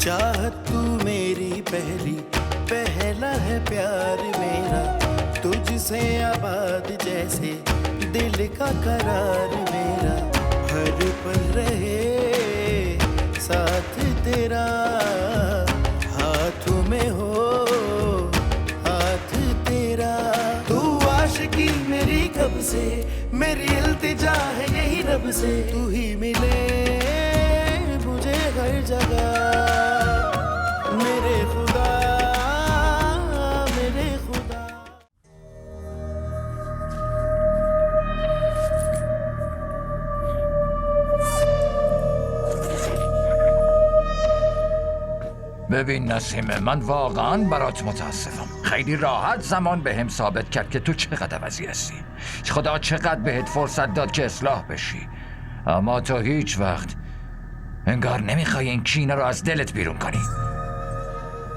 चाहत तू मेरी पहली, पहला है प्यार मेरा, तुझसे आबाद जैसे दिल का करार मेरा, हर पल रहे साथ तेरा, हाथों में हो हाथ तेरा। तू आशिकी मेरी कब से, मेरी इल्तिजा है यही रब से, तू ही मिले मुझे हर जगह, मेरे खुदा मेरे खुदा। ببین نسیم، من واقعا برات متاسفم. خیلی راحت زمان بهم ثابت کرد که تو چقدر عوضی هستی. خدا چقدر بهت فرصت داد که اصلاح بشی، اما تو هیچ وقت انگار نمیخوای این کینه رو از دلت بیرون کنی.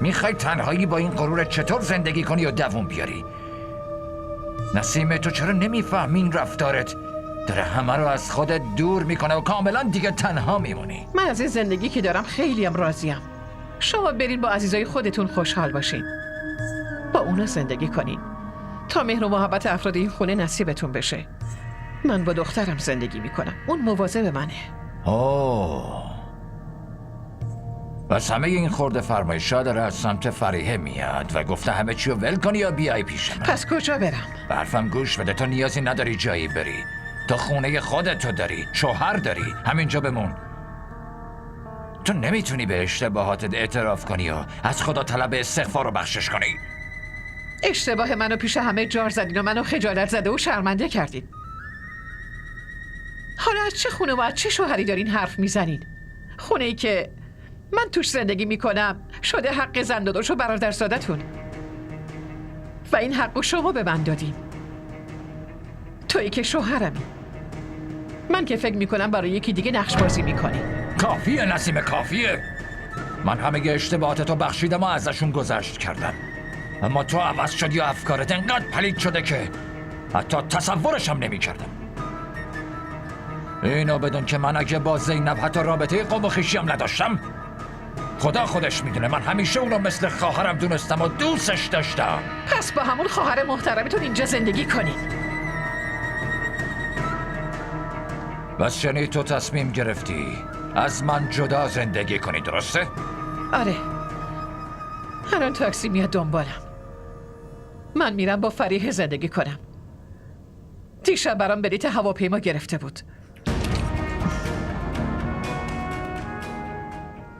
میخوای تنهایی با این غرور چطور زندگی کنی و دووم بیاری. نسیم، تو چرا نمیفهمی این رفتارت داره همه رو از خودت دور میکنه و کاملا دیگه تنها میمونی؟ من از این زندگی که دارم خیلیم راضیم. شما برین با عزیزای خودتون خوشحال باشین، با اونا زندگی کنین تا مهر و محبت افراد این خونه نصیبتون بشه. من با دخترم زندگی میکنم، اون مواظب منه. اوه، بس همه این خورده فرمایشا داره از سمت فریحه میاد و گفته همه چی رو ول کنی یا بیای پیش من. پس کجا برم؟ به حرفم گوش بده، تو نیازی نداری جایی بری. تو خونه خودتو داری، شوهر داری، همینجا بمون. تو نمیتونی به اشتباهاتت اعتراف کنی و از خدا طلب استغفار و بخشش کنی. اشتباه منو پیش همه جار زدین و منو خجالت زده و شرمنده کردین. حالا از چه خونه و از چه شوهری دارین حرف میزنین؟ خونه ای که من توش زندگی میکنم شده حق زنداداش و برادرزادتون و این حق رو شما به من دادین. تویی که شوهرمی، من که فکر میکنم برای یکی دیگه نقش بازی میکنی. کافیه نسیم، کافیه. من همه اشتباهاتتو بخشیدم و ازشون گذشت کردم، اما تو عوض شدی و افکارت انقدر پلید شده که حتی تصورشم نمی کردم. اینو بدون که من اگه با زینب حتی رابطه قوم و خویشیم نداشتم، خدا خودش میدونه من همیشه اونو مثل خواهرم دونستم و دوستش داشتم. پس با همون خواهر محترمتون اینجا زندگی کنین. بس شنید تو تصمیم گرفتی از من جدا زندگی کنی، درسته؟ آره، الان تاکسی میاد دنبالم. من میرم با فریحه زندگی کنم. دیشب برام بلیط هواپیما گرفته بود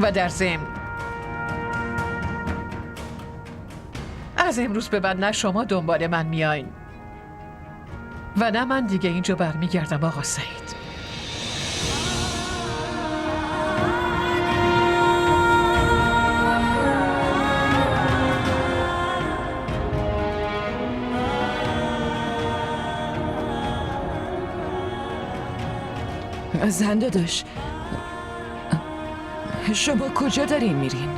و در ضمن از امروز به بعد نه شما دنبال من میاین و نه من دیگه اینجا برمیگردم. آقا سعید، زنداداش، شما کجا دارین میرین؟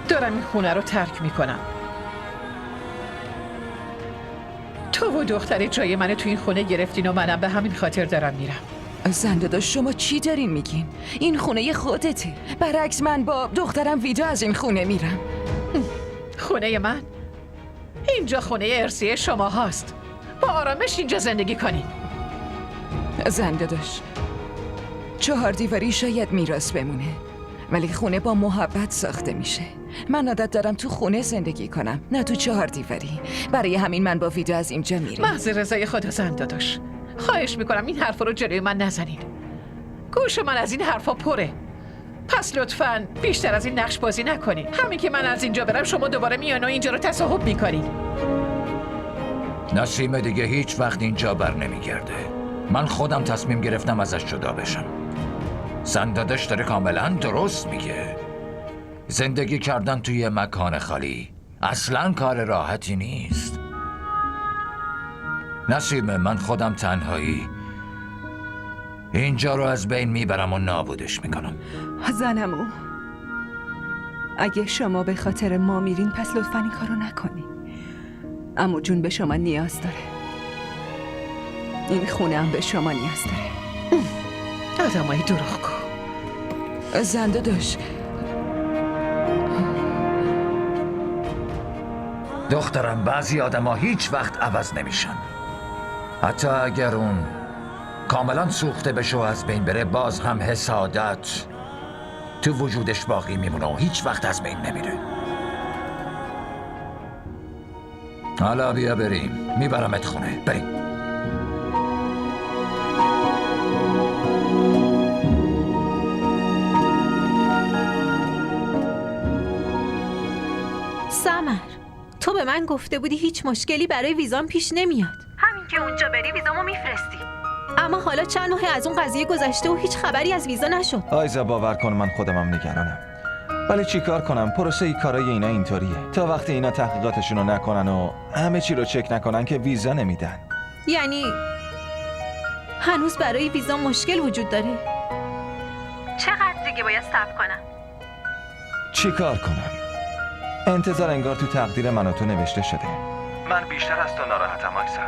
دارم این خونه رو ترک میکنم. تو و دختر جای منو تو این خونه گرفتین و منم به همین خاطر دارم میرم. زنداداش، شما چی دارین میگین؟ این خونه خودته. برعکس من با دخترم ویدا از این خونه میرم. خونه من؟ اینجا خونه ارثی شما هاست. با آرامش اینجا زندگی کنین. زنداداش، 4 دیواری شاید میراث بمونه، ولی خونه با محبت ساخته میشه. من عادت دارم تو خونه زندگی کنم، نه تو 4 دیواری. برای همین من با ویدا از اینجا میرم. محض رضای خدا زنداداش، خواهش میکنم این حرفا رو جلوی من نزنین. گوش من از این حرفا پره. پس لطفاً بیشتر از این نقش بازی نکنین. همین که من از اینجا برم شما دوباره میان و اینجا رو تصاحب میکنین. نسیم دیگه هیچ وقت اینجا بر نمیگرده. من خودم تصمیم گرفتم ازش جدا بشم. زندادش داره کاملا درست میگه. زندگی کردن توی مکان خالی اصلا کار راحتی نیست. نسیم، من خودم تنهایی اینجا رو از بین میبرم و نابودش میکنم. زنمو، اگه شما به خاطر ما میرین پس لطفاً این کارو نکنی. عمو جون به شما نیاز داره. این خونه هم به شما نیاز داره. آدمای دروغگو. زنده داشت. دخترم، بعضی آدم هیچ وقت عوض نمیشن. حتی اگر اون کاملا سوخته بشه و از بین بره، باز هم حسادت تو وجودش باقی میمونه و هیچ وقت از بین نمیره. حالا بیا بریم، میبرمت خونه. بریم. سمر، تو به من گفته بودی هیچ مشکلی برای ویزام پیش نمیاد. همین که اونجا بری ویزامو میفرستی. اما حالا چند ماه از اون قضیه گذشته و هیچ خبری از ویزا نشد. آیزا باور کن من خودمم نگرانم. ولی چی کار کنم؟ پروسه کارای اینا اینطوریه. تا وقتی اینا تحقیقاتشون رو نکنن و همه چی رو چک نکنن که ویزا نمیدن. یعنی هنوز برای ویزا مشکل وجود داره؟ چقدر دیگه باید صبر کنم؟ چی کار کنم؟ انتظار انگار تو تقدیر من و تو نوشته شده. من بیشتر از تو ناراحتم آیزا.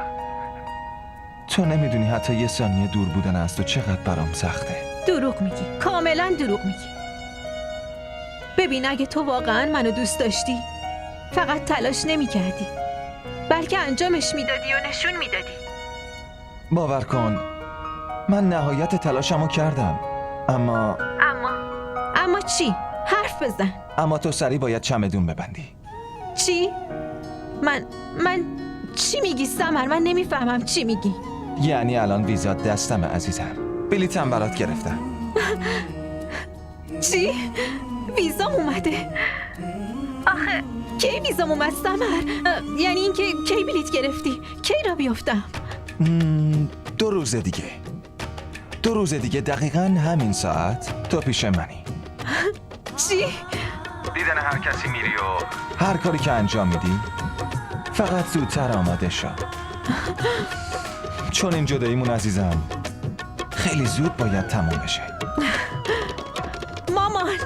تو نمیدونی حتی یه ثانیه دور بودن از تو چقدر برام سخته. دروغ میگی، کاملا دروغ میگی. ببین، اگه تو واقعا منو دوست داشتی فقط تلاش نمیکردی، بلکه انجامش میدادی و نشون میدادی. باور کن من نهایت تلاشمو کردم، اما چی؟ حرف بزن. اما تو سریع باید چمدون ببندی. چی؟ من چی میگی سمر؟ من نمیفهمم چی میگی. یعنی الان ویزا دستم عزیزم. بلیطم برات گرفتم. چی؟ ویزام اومده؟ آخه کی ویزام اومد سمر؟ یعنی اینکه کی بلیط گرفتی؟ کی را بیفتم؟ 2 روز دیگه. 2 روز دیگه دقیقاً همین ساعت تو پیش منی. چی؟ دیدن هر کسی میری و هر کاری که انجام میدی فقط زودتر آماده شو. چون این جداییمون عزیزم خیلی زود باید تموم بشه. مامان،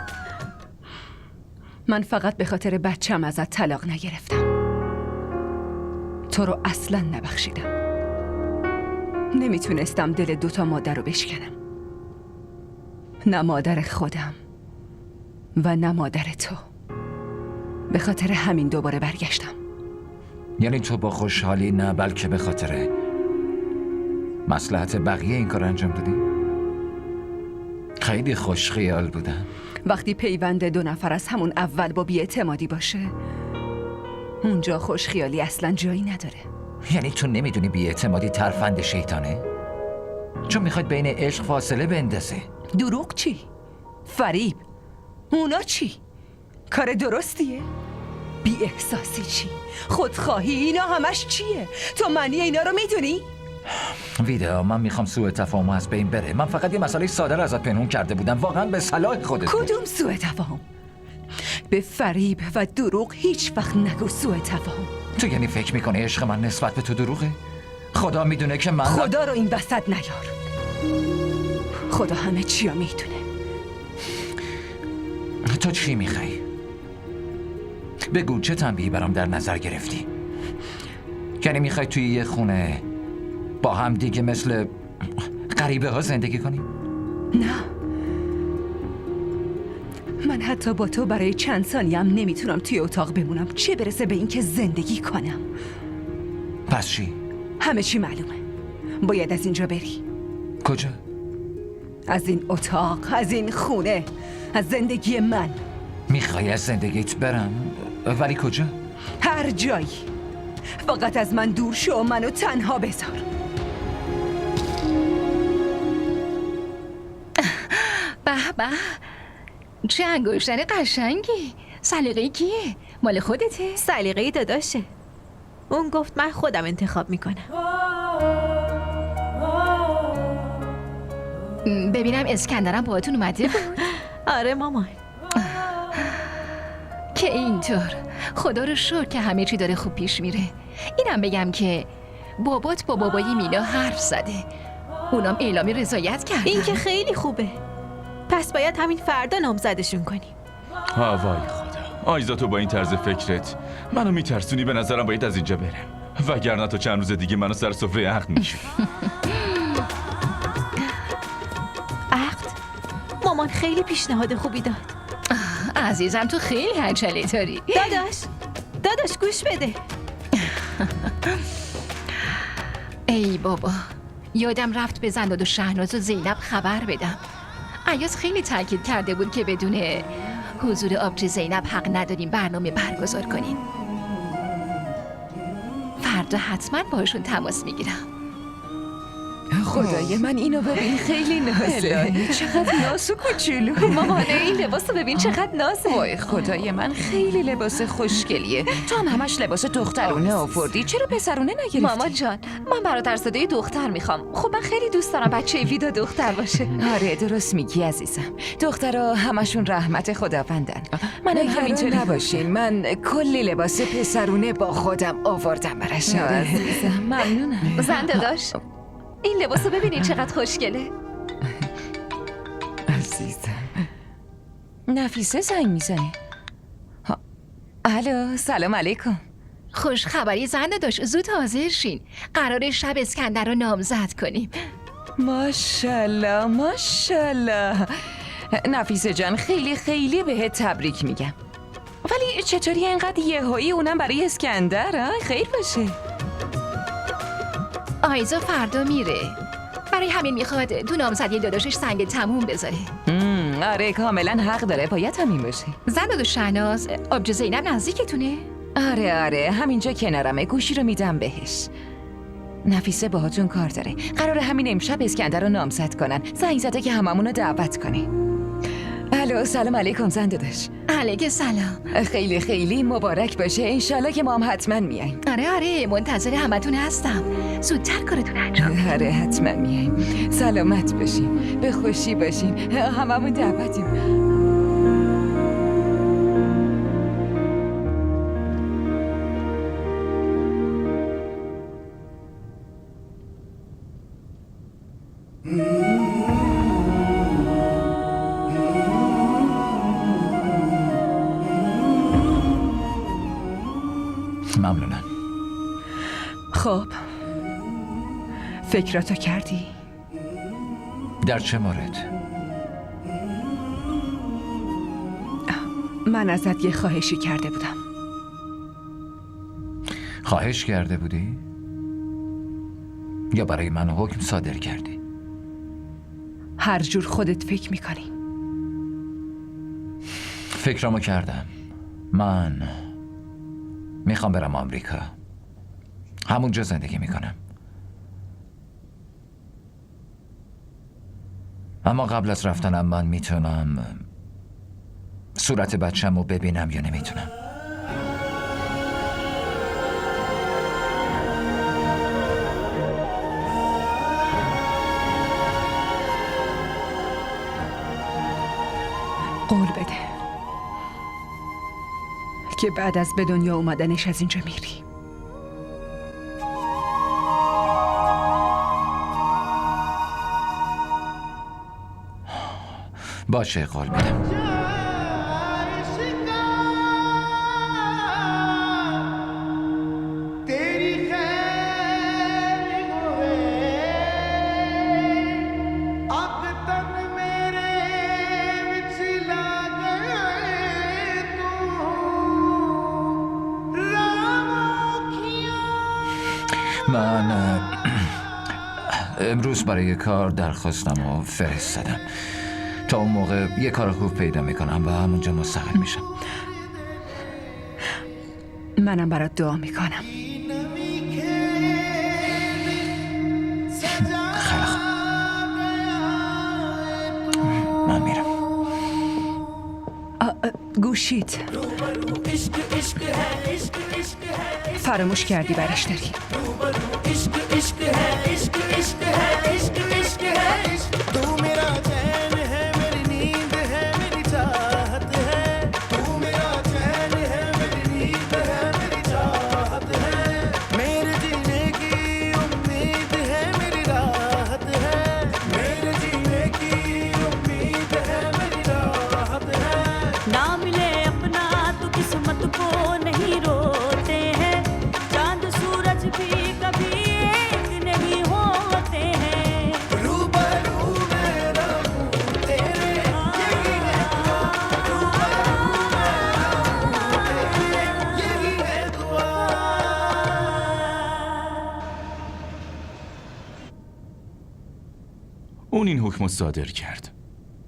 من فقط به خاطر بچم ازت طلاق نگرفتم. تو رو اصلا نبخشیدم. نمیتونستم دل 2 مادر رو بشکنم. نه مادر خودم و نه مادر تو. به خاطر همین دوباره برگشتم. یعنی تو با خوشحالی نه، بلکه به خاطر مصلحت بقیه این کار انجام دادی؟ خیلی خوش خیال بودن. وقتی پیوند 2 نفر از همون اول با بی‌اعتمادی باشه، اونجا خوش خیالی اصلا جایی نداره. یعنی تو نمیدونی بی‌اعتمادی ترفند شیطانه؟ چون میخواد بین عشق فاصله بندازه. دروغ چی؟ فریب؟ اونا چی؟ کار درستیه؟ بی احساسی چی؟ خودخواهی؟ اینا همش چیه؟ تو معنی اینا رو میدونی؟ ویدا، من میخوام سوء تفاهم از بین بره. من فقط یه مسئله ساده رو ازت پنهون کرده بودم، واقعا به صلاح خودت. کدوم سوء تفاهم؟ به فریب و دروغ هیچ وقت نگو سوء تفاهم. تو یعنی فکر میکنی عشق من نسبت به تو دروغه؟ خدا میدونه که من خدا رو این وسط نیار. خدا همه چی رو میدونه. تو چی میخوای؟ بگو چه تنبیهی برام در نظر گرفتی؟ یعنی میخوای توی یه خونه با هم دیگه مثل غریبه ها زندگی کنی؟ نه، من حتی با تو برای چند ثانیه هم نمیتونم توی اتاق بمونم، چه برسه به این که زندگی کنم. پس چی؟ همه چی معلومه. باید از اینجا بری. کجا؟ از این اتاق، از این خونه، از زندگی من. میخوای از زندگیت برم؟ ولی کجا؟ هر جایی. فقط از من دور شو و منو تنها بذار. به به، چه انگشتر قشنگی. سلیقه کیه؟ مال خودته؟ سلیقه داداشه. اون گفت من خودم انتخاب میکنم. ببینم اسکندرم باهاتون اومده بود. آره مامان. که اینطور. خدا رو شکر که همه چی داره خوب پیش میره. اینم بگم که بابات با بابای مینا حرف زده. اونام اعلام رضایت کردن. این که خیلی خوبه. پس باید همین فردا نامزدشون کنیم. وای خدا، آیزا تو با این طرز فکرت منو میترسونی. به نظرم باید از اینجا برم، وگرنه تو چند روز دیگه منو سر سفره عقد میشی. عقد؟ مامان مامان خیلی پیشنهاد خوبی داد. عزیزم تو خیلی عجله داری. داداش گوش بده. ای بابا، یادم رفت به زنداد و شهناز و زینب خبر بدم. عیاز خیلی تاکید کرده بود که بدون حضور آبجی زینب حق نداریم برنامه برگزار کنیم. فردا حتما باشون تماس میگیرم. خدای من اینو ببین، خیلی نازه. چقدر ناز و کوچولو. مامان این لباس رو ببین چقدر نازه. وای خدای من، خیلی لباس خوشگلیه. تو هم همش لباس دخترونه آوردی، چرا پسرونه نگرفتی؟ مامان جان، من برادرزاده دختر میخوام. خب من خیلی دوست دارم بچه ویدا دختر باشه. آره درست میگی عزیزم، دخترها همشون رحمت خداوندن. من همینطور نباشین، من کلی لباس پسرونه با خودم آوردم براش. عزیزم ممنونم. زنده داشت این لباس رو ببینین چقدر خوشگله. عزیزم نفیسه زنگ میزنه. الو سلام علیکم. خوش خبری زنده داشت، زود حاضر شین، قرار شب اسکندر رو نامزد کنیم. ماشالله ماشالله. نفیسه جان خیلی خیلی بهت تبریک میگم. ولی چطوری اینقدر یهویی، اونم برای اسکندر؟ خیر باشه. آیزا فردا میره، برای همین میخواد تو نامزدی داداشش سنگ تموم بذاره. آره کاملا حق داره، باید همین باشه. زنداد و شهناز، آبجو زینب نزدیکتونه؟ آره همینجا کنارمه، گوشی رو میدم بهش. نفیسه باهاتون کار داره، قراره همین امشب اسکندر رو نامزد کنن. زنگ زده که هممون رو دعوت کنی. الو سلام علیکم زنده داشت. علیک سلام. خیلی خیلی مبارک باشه، انشالله که ما هم حتما میاییم. آره منتظر همتون هستم، زودتر کارتون انجام. آره حتما میاییم. سلامت باشین، به خوشی باشین، هممون دعوتیم. ممنونم. خب فکراتو کردی؟ در چه مورد؟ من ازت یه خواهشی کرده بودم. خواهش کرده بودی؟ یا برای من حکم صادر کردی؟ هر جور خودت فکر میکنی. فکرامو کردم. من میخوام برم آمریکا، همونجا زندگی میکنم. اما قبل از رفتنم من میتونم صورت بچه‌مو ببینم یا نمیتونم؟ قول بده که بعد از به دنیا اومدنش از اینجا میری. باشه قول میدم. من امروز برای کار درخواستم و فرستادم. تا اون موقع یه کار خوب پیدا میکنم و همونجا مستقل میشم. منم برات دعا میکنم. خیلی خوب، من میرم. گوشیت فراموش کردی برش داری. اون این حکم رو صادر کرد.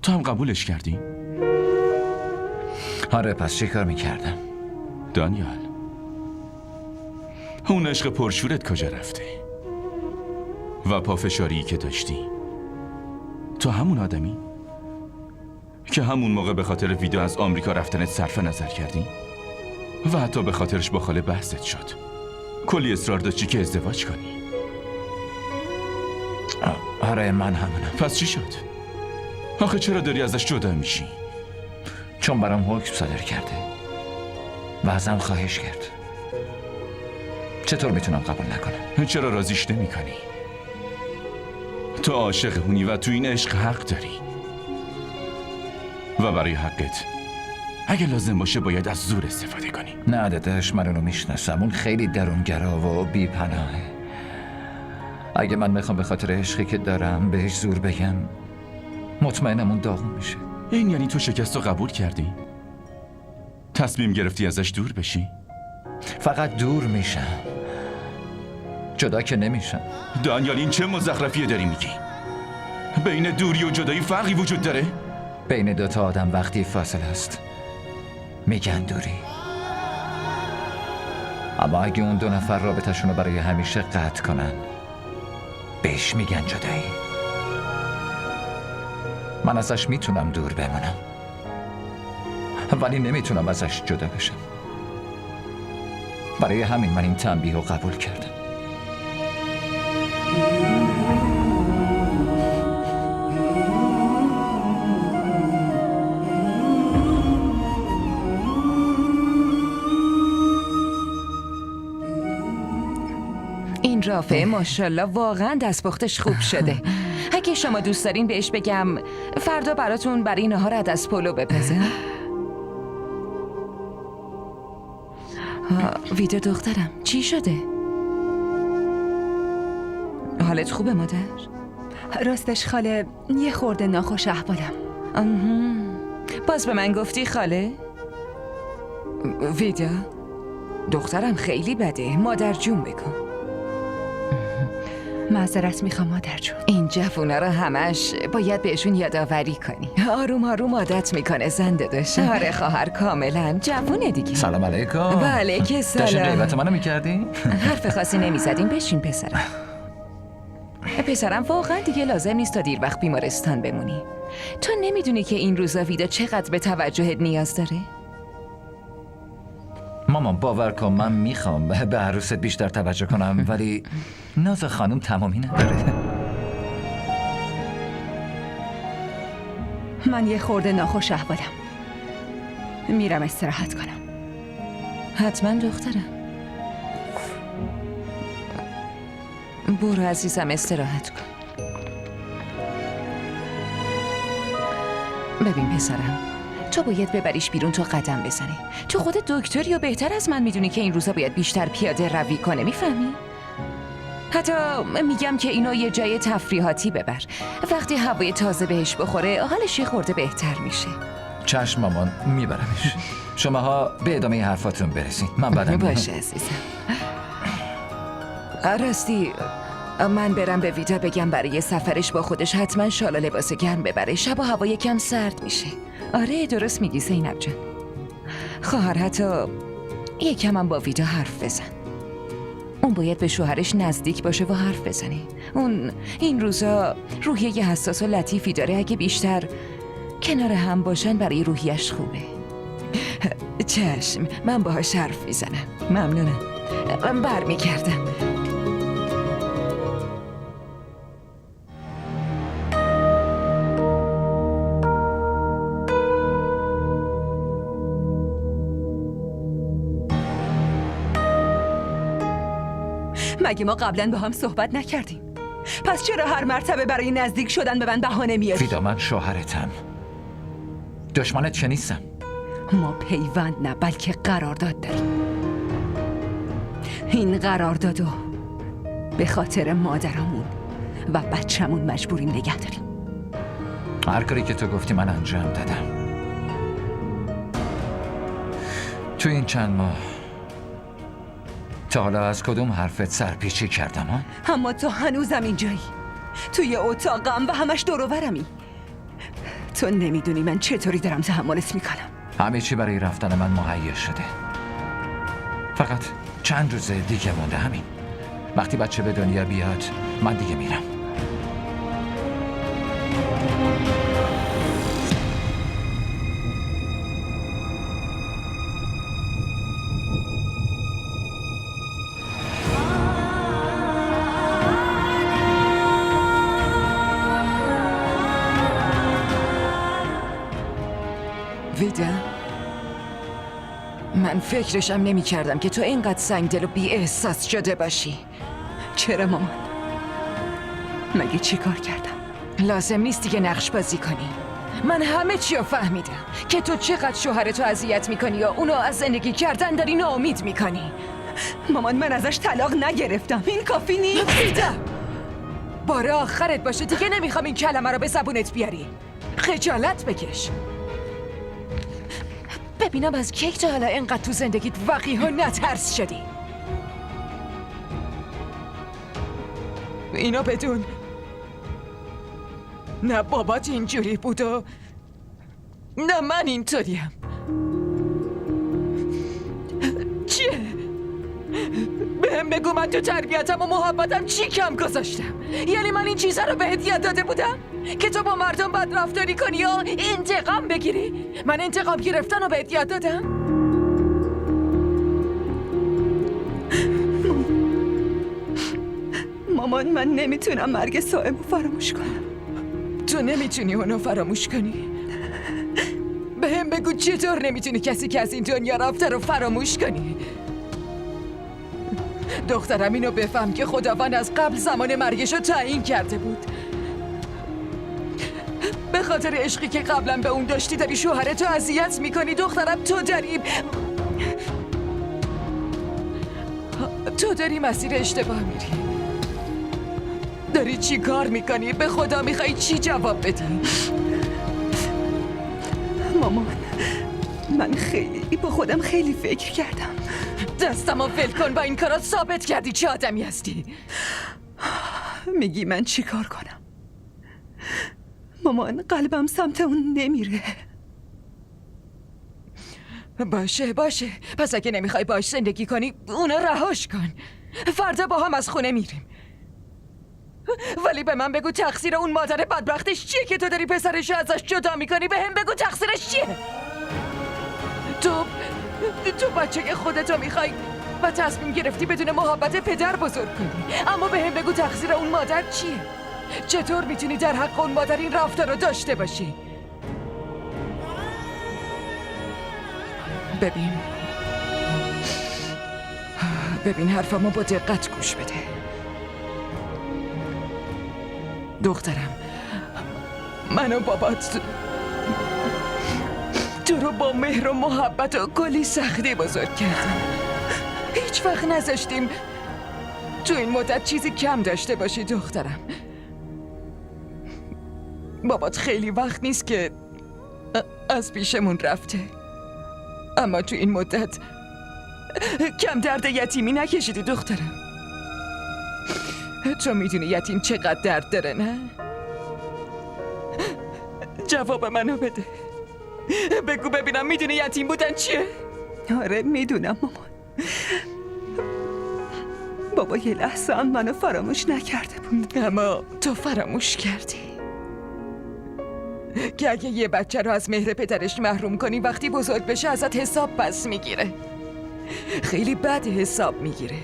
تو هم قبولش کردی؟ آره، پس چی کار میکردم؟ دانیال، اون عشق پرشورت کجا رفته؟ و پافشاری که داشتی، تو همون آدمی که همون موقع به خاطر ویدیو از آمریکا رفتنت صرف نظر کردی؟ و حتی به خاطرش با خاله بحثت شد. کلی اصرار داشتی که ازدواج کنی. آره، من همونم. پس چی شد؟ آخه چرا داری ازش جدا میشی؟ چون برام حکم صادر کرده و ازم خواهش کرد. چطور میتونم قبول نکنم؟ چرا راضیش نمی کنی؟ تو عاشق اونی و تو این عشق حق داری. و برای حقت اگه لازم باشه باید از زور استفاده کنی. نه داداش، من اونو میشناسم. اون خیلی درونگرا و بی‌پناهه. اگه من میخوام به خاطر عشقی که دارم بهش زور بگم، مطمئنم اون داغون میشه. این یعنی تو شکست رو قبول کردی؟ تصمیم گرفتی ازش دور بشی؟ فقط دور میشم، جدا که نمیشم. دانیال، این چه مزخرفیه داری میگی؟ بین دوری و جدایی فرقی وجود داره؟ بین دوتا آدم وقتی فاصله است میگن دوری، اما اگه اون دو نفر رابطه‌شون رو برای همیشه قطع کنن بهش میگن جدایی. من ازش میتونم دور بمونم ولی نمیتونم ازش جدا بشم. برای همین من این تنبیه رو قبول کردم. این رافعه ماشاءالله واقعا دستپختش خوب شده. اگه شما دوست دارین بهش بگم فردا براتون برای نهار عدس پلو بپزه. ویدا دخترم، چی شده؟ حالت خوبه مادر؟ راستش خاله، یه خورده ناخوش احوالم. باز به من گفتی خاله؟ ویدا دخترم خیلی بده، مادر جون بکن. معذرت میخوام مادر جون. این جوونا رو همش باید بهشون یادآوری کنی. آروم آروم عادت میکنه زن داداش. آره خواهر، کاملا جوونه دیگه. سلام علیکم. و علیک داشتین سلام. غیبت منو میکردی؟ حرف خاصی نمیزدیم. بشین پسرم. پسرم واقعا دیگه لازم نیست تا دیر وقت بیمارستان بمونی. تو نمیدونی که این روزا ویدا چقدر به توجهت نیاز داره؟ مامان باور کن من میخوام به عروست بیشتر توجه کنم ولی ناز خانم تمامی نداره. من یه خورده ناخوش احوالم. میرم استراحت کنم. حتما دخترم. برو عزیزم استراحت کن. ببین پسرم، تو باید ببریش بیرون تا قدم بزنه. تو خودت دکتری و بهتر از من میدونی که این روزا باید بیشتر پیاده روی کنه، میفهمی؟ حتی میگم که اینو یه جای تفریحاتی ببر. وقتی هوای تازه بهش بخوره حالش یه خورده بهتر میشه. چشم مامان، میبرمش. شماها به ادامه حرفاتون برسین، من بعدم باشه عزیزم. راستی من برم به ویدا بگم برای سفرش با خودش حتما شال و لباس گرم ببره. شب و هوا یکم سرد میشه. آره درست میگی زینب جان. خواهر حتی یکم هم با ویدا حرف بزن. اون باید به شوهرش نزدیک باشه و حرف بزنه. اون این روزا روحیه حساس و لطیفی داره. اگه بیشتر کنار هم باشن برای روحیش خوبه. چشم، من باهاش حرف میزنم. ممنونم. من برمیگردم. مگه ما قبلا با هم صحبت نکردیم؟ پس چرا هر مرتبه برای نزدیک شدن به من بهانه میاری؟ ویدا من شوهرتم، دشمنت چه نیستم. ما پیوند نه بلکه قرارداد داریم. این قراردادو به خاطر مادرمون و بچه‌مون مجبوریم نگه داریم. هر کاری که تو گفتی من انجام دادم. تو این چند ماه تا حالا از کدوم حرفت سرپیچی کردم ها؟ اما تو هنوزم اینجایی. توی اتاقم و همش دور و برمی. تو نمیدونی من چطوری دارم تحملت میکنم. همه چی برای رفتن من مهیا شده. فقط چند روز دیگه مونده، همین. وقتی بچه به دنیا بیاد من دیگه میرم. ویدا، من فکرشم نمی کردم که تو اینقدر سنگدل و بی احساس شده باشی. چرا مامان؟ مگه چی کار کردم؟ لازم نیست دیگه نقش بازی کنی. من همه چی رو فهمیدم که تو چقدر شوهرتو اذیت میکنی یا اونو از زندگی کردن داری ناامید میکنی. مامان من ازش طلاق نگرفتم. این کافی نیست. ویدا، بار آخرت باشه دیگه. نمیخوام این کلمه رو به زبونت بیاری. خجالت بکش. ببینم از کی تا حالا اینقدر تو زندگیت وقیح و نترس شدی. اینو بدون نه بابات اینجوری بود و نه من اینطوریم. چیه؟ بهم بگو من تو تربیتم و محبتم چی کم گذاشتم؟ یعنی من این چیزا رو بهت یاد داده بودم؟ که تو با مردم بد رفتاری کنی یا انتقام بگیری؟ من انتقام گرفتن رو بهت یاد دادم؟ مامان من نمیتونم مرگ صائمو فراموش کنم. تو نمیتونی اونو فراموش کنی؟ بهم بگو چطور نمیتونی کسی که از این دنیا رفته رو فراموش کنی؟ دخترم اینو بفهم که خداوند از قبل زمان مرگش رو تعیین کرده بود. به خاطر عشقی که قبلا به اون داشتی داری شوهرتو اذیت میکنی. دخترم تو داری مسیر اشتباه میری. داری چی کار میکنی؟ به خدا میخوای چی جواب بدی؟ مامان من با خودم خیلی فکر کردم. دستمو ول کن. با این کارات ثابت کردی چه آدمی هستی. میگی من چی کار کنم؟ مامان قلبم سمت اون نمیره. باشه پس اگه نمیخوای باش زندگی کنی اونو رهاش کن. فردا با هم از خونه میریم. ولی به من بگو تقصیر اون مادر بدبختش چیه که تو داری پسرشو ازش جدا میکنی؟ به هم بگو تقصیرش چیه؟ تو بچه خودتو میخوای و تصمیم گرفتی بدون محبت پدر بزرگ کنی. اما به هم بگو تقصیر اون مادر چیه؟ چطور میتونی در حق اون مادر این رفتار رو داشته باشی؟ ببین حرفمو با دقت گوش بده. دخترم، من و بابات تو رو با مهر و محبت و کلی سختی بزرگ کردیم. هیچ وقت نذاشتیم تو این مدت چیزی کم داشته باشی. دخترم، بابات خیلی وقت نیست که از پیشمون رفته، اما تو این مدت کم درد یتیمی نکشیدی. دخترم، تو میدونی یتیم چقدر درد داره نه؟ جواب منو بده. بگو ببینم میدونی یتیم بودن چیه؟ آره میدونم مامان. بابا یه لحظه هم منو فراموش نکرده بود. اما تو فراموش کردی که اگه یه بچه رو از مهر پدرش محروم کنی وقتی بزرگ بشه ازت حساب پس میگیره. خیلی بد حساب میگیره.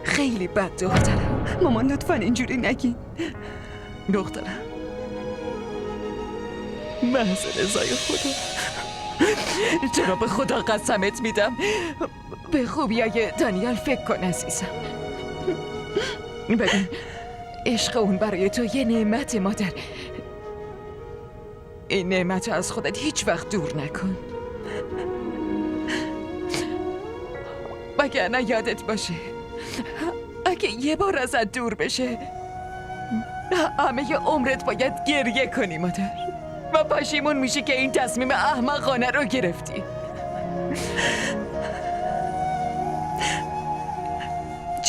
خیلی بد. دخترم، مامان لطفاً اینجوری نگین. دخترم، محض رضای خدا چرا به خدا قسمت میدم به خوبیای دانیال فکر کن عزیزم. ببین عشق اون برای تو یه نعمت مادر. این نعمت از خودت هیچ وقت دور نکن. وگرنه یادت باشه اگه یه بار ازت دور بشه همه ی عمرت باید گریه کنی مادر و پشیمون میشی که این تصمیم احمقانه رو گرفتی.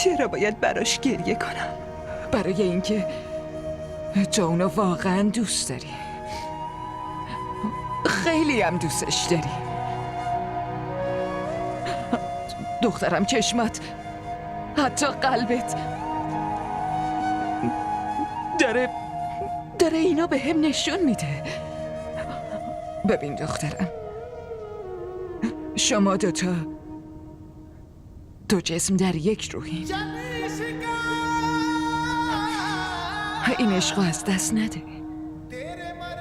چرا باید براش گریه کنم؟ برای اینکه تو اونو واقعا دوست داری، خیلی هم دوستش داری. دخترم چشمت، حتی قلبت داره اینا به هم نشون میده. ببین دخترم، شما دوتا دو جسم در یک روحین. این عشقو از دست نده.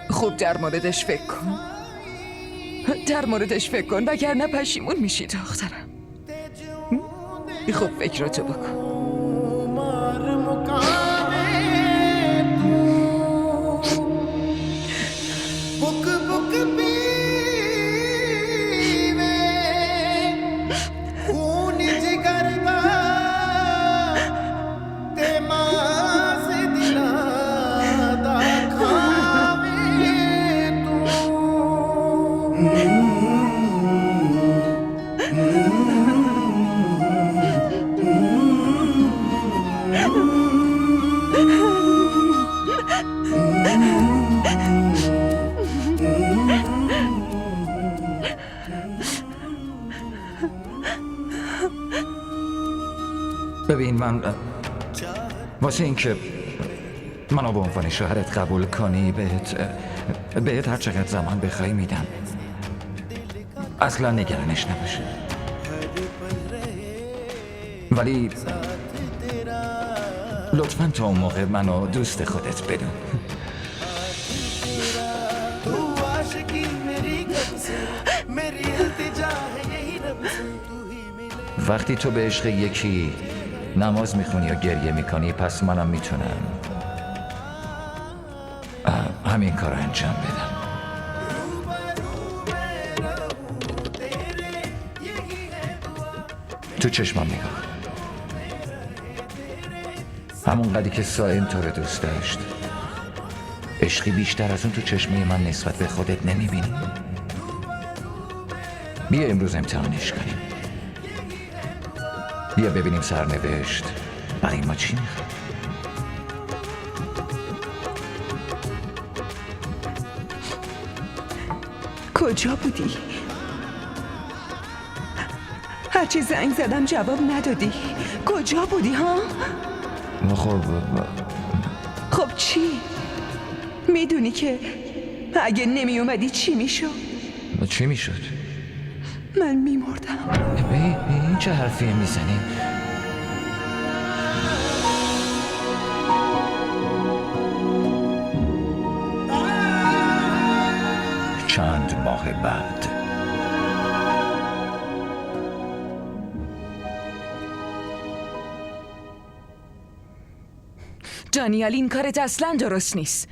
خوب در موردش فکر کن، وگرنه پشیمون میشی دخترم. خوب فکراتو بکن. ببین، من واسه این که منو به عنوان شوهرت قبول کنی بهت هر چقدر زمان بخوای میدم. اصلا نگرانش نباشه. ولی لطفاً تا اون موقع منو دوست خودت بدون. وقتی تو به عشق یکی نماز میخونی و گریه میکنی، پس منم میتونم همین کار رو انجام بدم. تو چشمم نگاه، همون قدری که سایم تو رو دوست داشت، عشقی بیشتر از اون تو چشمه من نسبت به خودت نمیبینی؟ بیا امروز امتحانش کنیم. بیا ببینیم سرنوشت برای ما چی میخواد. کجا بودی؟ هرچی زنگ زدم جواب ندادی. کجا بودی ها؟ خب چی؟ میدونی که اگه نمی اومدی چی میشد؟ چی میشد؟ من میمردم. این چه حرفی میزنی؟ چند ماه بعد دانیال، این کارت اصلا درست نیست.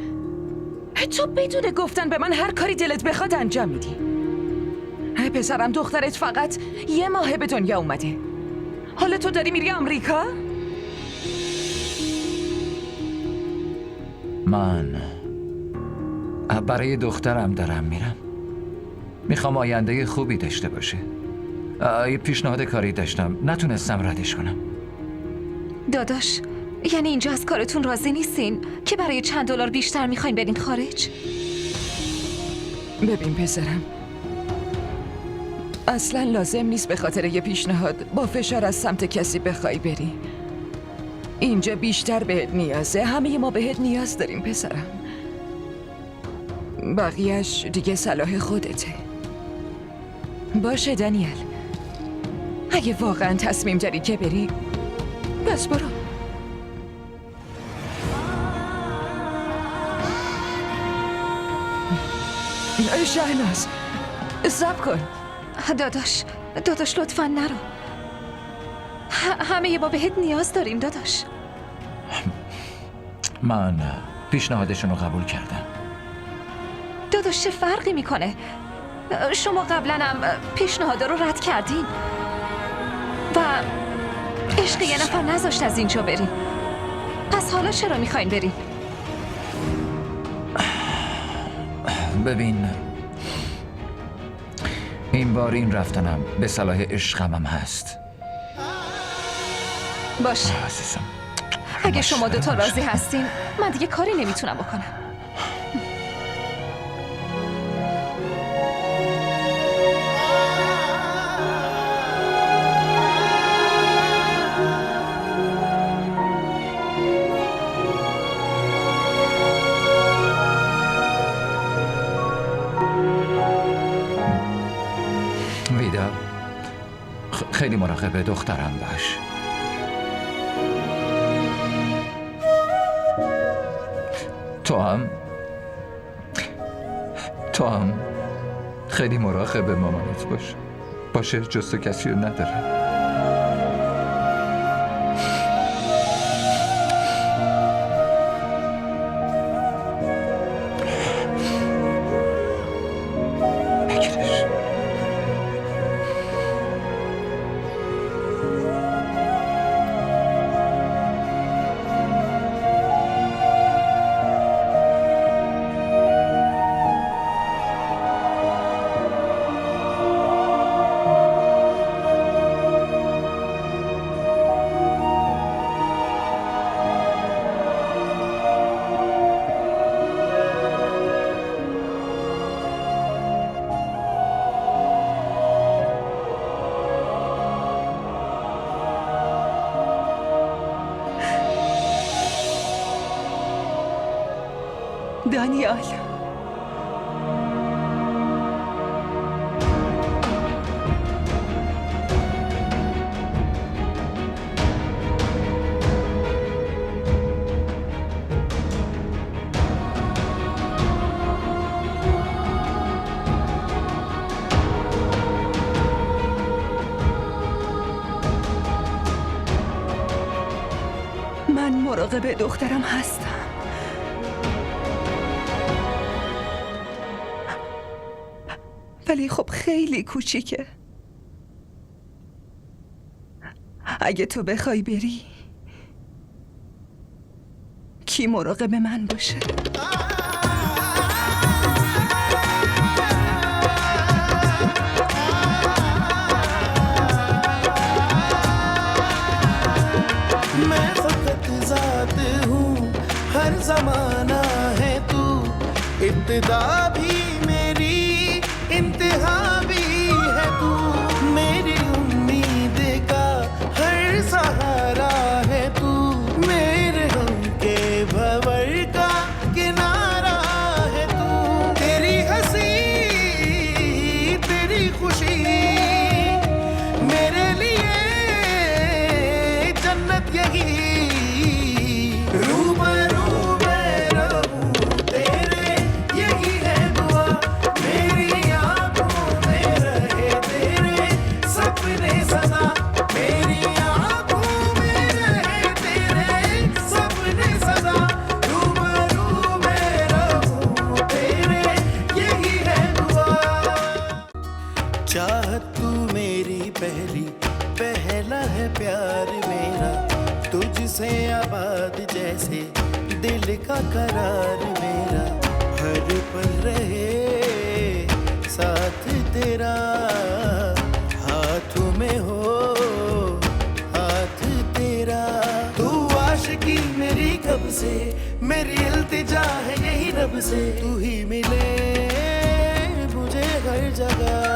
تو بدون گفتن به من هر کاری دلت بخواد انجام میدی. پسرم، دخترت فقط 1 ماه به دنیا اومده. حالا تو داری میری آمریکا؟ من برای دخترم دارم میرم. میخوام آینده خوبی داشته باشه. یه پیشنهاد کاری داشتم، نتونستم ردش کنم. داداش، یعنی اینجا از کارتون راضی نیستین که برای چند دلار بیشتر میخواین برین خارج؟ ببین پسرم، اصلا لازم نیست به خاطر یه پیشنهاد با فشار از سمت کسی بخوای بری. اینجا بیشتر بهت نیازه. همه ما بهت نیاز داریم پسرم. بقیهش دیگه صلاح خودته. باشه دانیال، اگه واقعا تصمیم داری که بری، بس برو. شهناز، صبر کن. داداش لطفاً نرو. همه ما بهت نیاز داریم داداش. من پیشنهادشون رو قبول کردم. داداش چه فرقی میکنه؟ شما قبلا هم پیشنهاد رو رد کردین و عشق یه نفر نذاشت از اینجا برین. پس حالا چرا میخواین برین؟ ببین، این بار این رفتنم به صلاح عشقم هم هست. باشه، عزیزم. اگه شما دوتا راضی هستین من دیگه کاری نمیتونم بکنم. ویدا، خیلی مراقب دخترم باش. تو هم خیلی مراقب مامانت باش. باشه، جز تو کسی رو نداره. دانیال، من مراقب دخترم هستم. ولی خب خیلی کوچیکه. اگه تو بخوای بری کی مراقب من باشه؟ मैं फकत ज़ात हूँ, हर ज़माना है तू, इब्तिदा भी मेरी इंतहा भी है तू, मेरी उम्मीद का हर सहारा है तू, मेरे गम के भंवर का किनारा है तू, तेरी हंसी तेरी खुशी मेरे लिए जन्नत यही, रूबरू मैं रहूं तेरे यही है दुआ, मेरी आंखों में रहे तेरे सपने सदा, मेरी आंखों में रहे तेरे सपने सदा, रूबरू मैं रहूं तेरे यही है दुआ। चाहत तू मेरी पहला है प्यार मेरा, तुझसे आबाद जैसे दिल का करार मेरा, हर पल रहे साथ तेरा, हाथों में हो हाथ तेरा, तू आशिकी मेरी कब से, मेरी इल्तिजा है यही रब से, तू ही मिले मुझे हर जगह।